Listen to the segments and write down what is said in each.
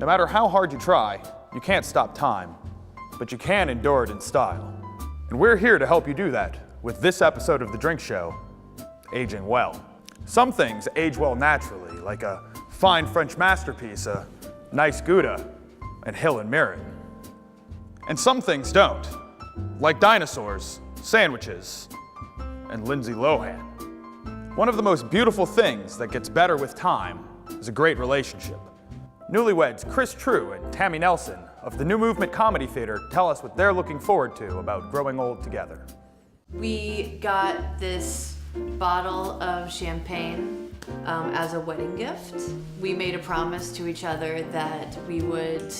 No matter how hard you try, you can't stop time, but you can endure it in style. And we're here to help you do that with this episode of The Drink Show, Aging Well. Some things age well naturally, like a fine French masterpiece, a nice Gouda, and Hill and Mirren. And some things don't, like dinosaurs, sandwiches, and Lindsay Lohan. One of the most beautiful things that gets better with time is a great relationship. Newlyweds Chris True and Tammy Nelson of the New Movement Comedy Theater tell us what they're looking forward to about growing old together. We got this bottle of champagne as a wedding gift. We made a promise to each other that we would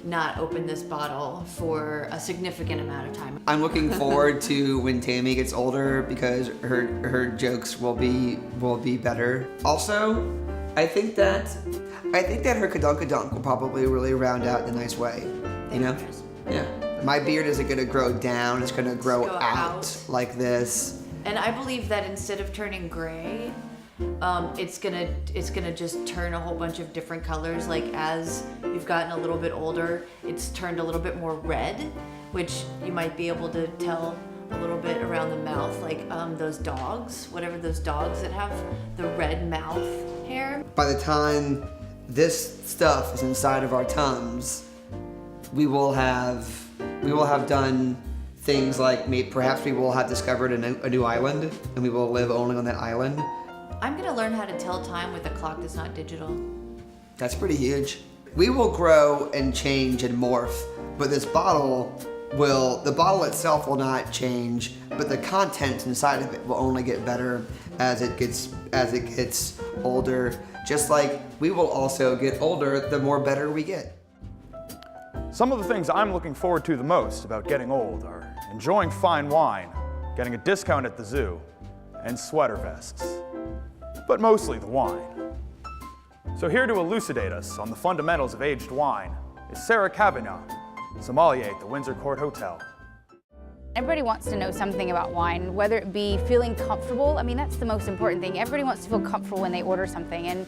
not open this bottle for a significant amount of time. I'm looking forward to when Tammy gets older because her jokes will be better. Also, I think that her kadunkadunk will probably really round out in a nice way. You know? Yeah. My beard isn't gonna grow down, it's gonna grow out like this. And I believe that instead of turning gray, it's gonna just turn a whole bunch of different colors. Like as you've gotten a little bit older, it's turned a little bit more red, which you might be able to tell a little bit around the mouth, like those dogs, whatever those dogs that have the red mouth hair. By the time this stuff is inside of our tums, we will have done things like perhaps we will have discovered a new island, and we will live only on that island. I'm gonna learn how to tell time with a clock that's not digital. That's pretty huge. We will grow and change and morph, but the bottle itself will not change, but the content inside of it will only get better as it gets older. Just like we will also get older the more better we get. Some of the things I'm looking forward to the most about getting old are enjoying fine wine, getting a discount at the zoo, and sweater vests. But mostly the wine. So here to elucidate us on the fundamentals of aged wine is Sarah Kavanagh, sommelier at the Windsor Court Hotel. Everybody wants to know something about wine, whether it be feeling comfortable. I mean, that's the most important thing. Everybody wants to feel comfortable when they order something. And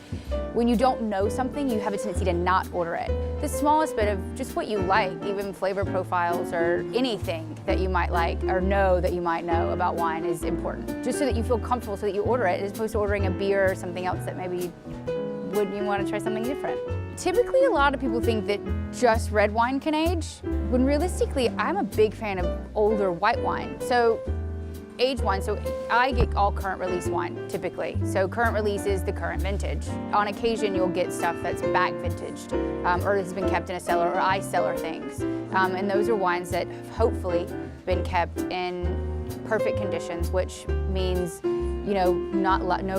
when you don't know something, you have a tendency to not order it. The smallest bit of just what you like, even flavor profiles or anything that you might like or know that you might know about wine is important. Just so that you feel comfortable so that you order it, as opposed to ordering a beer or something else that maybe wouldn't you want to try something different. Typically, a lot of people think that just red wine can age, when realistically, I'm a big fan of older white wine. So aged wine, so I get all current release wine, typically. So current release is the current vintage. On occasion, you'll get stuff that's back vintaged, or has been kept in a cellar, or ice cellar things. And those are wines that have hopefully been kept in perfect conditions, which means no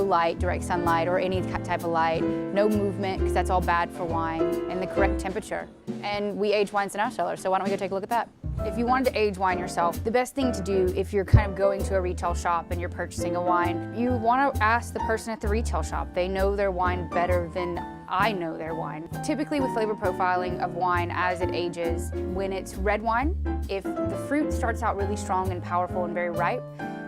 light, direct sunlight, or any type of light, no movement, because that's all bad for wine, and the correct temperature. And we age wines in our cellar, so why don't we go take a look at that? If you wanted to age wine yourself, the best thing to do if you're kind of going to a retail shop and you're purchasing a wine, you want to ask the person at the retail shop. They know their wine better than I know their wine. Typically with flavor profiling of wine as it ages, when it's red wine, if the fruit starts out really strong and powerful and very ripe,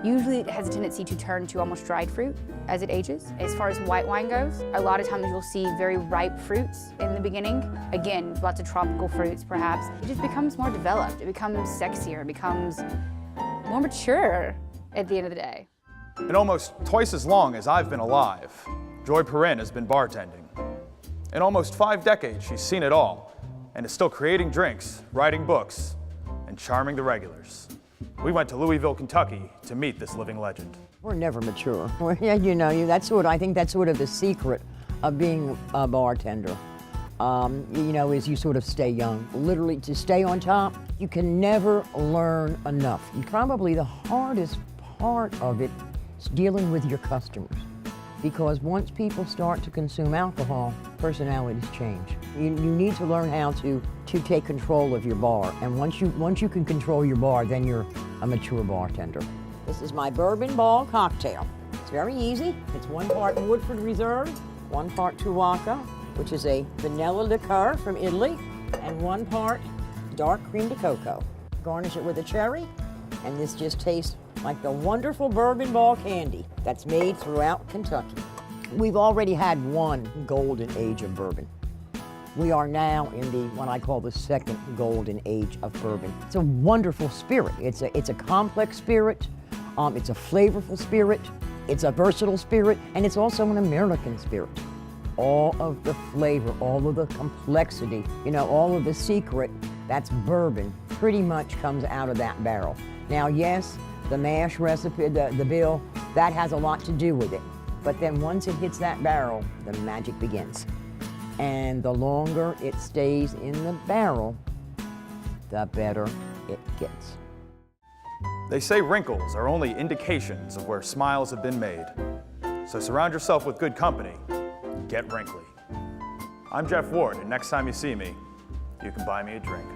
usually it has a tendency to turn to almost dried fruit as it ages. As far as white wine goes, a lot of times you'll see very ripe fruits in the beginning. Again, lots of tropical fruits perhaps. It just becomes more developed, it becomes sexier, it becomes more mature at the end of the day. In almost twice as long as I've been alive, Joy Perrin has been bartending. In almost 5 decades, she's seen it all, and is still creating drinks, writing books, and charming the regulars. We went to Louisville, Kentucky to meet this living legend. We're never mature. I think that's sort of the secret of being a bartender. Is you sort of stay young. Literally, to stay on top, you can never learn enough. Probably the hardest part of it is dealing with your customers. Because once people start to consume alcohol, personalities change. You need to learn how to take control of your bar. And once you can control your bar, then you're a mature bartender. This is my bourbon ball cocktail. It's very easy. It's 1 part Woodford Reserve, 1 part Tuaca, which is a vanilla liqueur from Italy, and 1 part dark cream de cocoa. Garnish it with a cherry, and this just tastes like the wonderful bourbon ball candy that's made throughout Kentucky. We've already had 1 golden age of bourbon. We are now in the what I call the second golden age of bourbon. It's a wonderful spirit. It's a complex spirit. It's a flavorful spirit. It's a versatile spirit, and it's also an American spirit. All of the flavor, all of the complexity, all of the secret, that's bourbon, pretty much comes out of that barrel. Now, yes, the mash recipe, the bill, that has a lot to do with it. But then once it hits that barrel, the magic begins. And the longer it stays in the barrel, the better it gets. They say wrinkles are only indications of where smiles have been made. So surround yourself with good company. Get wrinkly. I'm Jeff Ward, and next time you see me, you can buy me a drink.